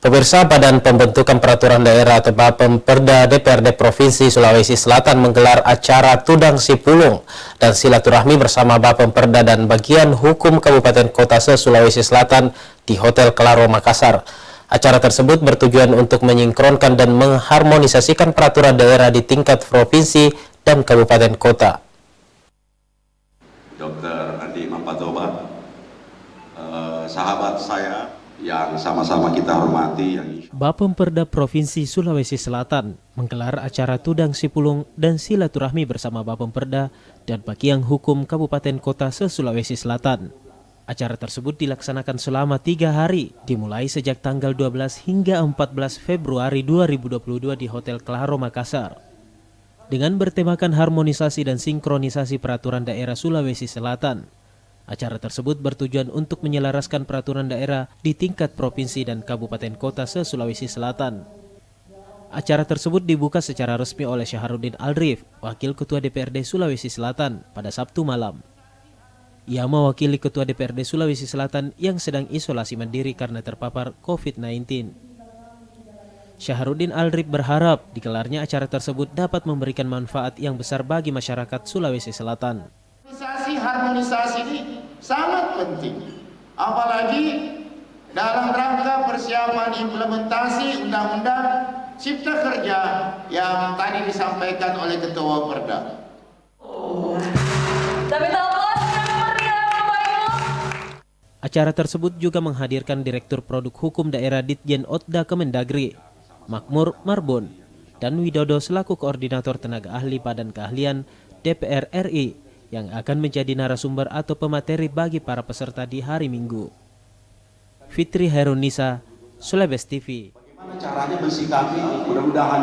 Pemirsa, Badan Pembentukan Peraturan Daerah atau Bapemperda DPRD Provinsi Sulawesi Selatan menggelar acara Tudang Sipulung dan silaturahmi bersama Bapemperda dan bagian hukum Kabupaten Kota se-Sulawesi Selatan di Hotel Claro Makassar. Acara tersebut bertujuan untuk menyingkronkan dan mengharmonisasikan peraturan daerah di tingkat provinsi dan kabupaten kota. Dr. Andi Mampatoba, sahabat saya yang sama-sama kita hormati. Bapemperda Provinsi Sulawesi Selatan menggelar acara Tudang Sipulung dan silaturahmi bersama Bapemperda dan bagian hukum Kabupaten Kota se-Sulawesi Selatan. Acara tersebut dilaksanakan selama 3 hari, dimulai sejak tanggal 12 hingga 14 Februari 2022 di Hotel Claro Makassar. Dengan bertemakan harmonisasi dan sinkronisasi peraturan daerah Sulawesi Selatan, acara tersebut bertujuan untuk menyelaraskan peraturan daerah di tingkat provinsi dan kabupaten kota se-Sulawesi Selatan. Acara tersebut dibuka secara resmi oleh Syahrudin Aldrif, Wakil Ketua DPRD Sulawesi Selatan, pada Sabtu malam. Ia mewakili Ketua DPRD Sulawesi Selatan yang sedang isolasi mandiri karena terpapar COVID-19. Syahrudin Aldrif berharap digelarnya acara tersebut dapat memberikan manfaat yang besar bagi masyarakat Sulawesi Selatan. Harmonisasi ini sangat penting, apalagi dalam rangka persiapan implementasi Undang-Undang Cipta Kerja yang tadi disampaikan oleh Ketua Perda. Acara tersebut juga menghadirkan Direktur Produk Hukum Daerah Ditjen Otda Kemendagri, Makmur Marbon, dan Widodo selaku Koordinator Tenaga Ahli Badan Keahlian DPR RI yang akan menjadi narasumber atau pemateri bagi para peserta di hari Minggu. Fitri Herunisa, Sulawesi TV. Bagaimana caranya mensikapi, mudah-mudahan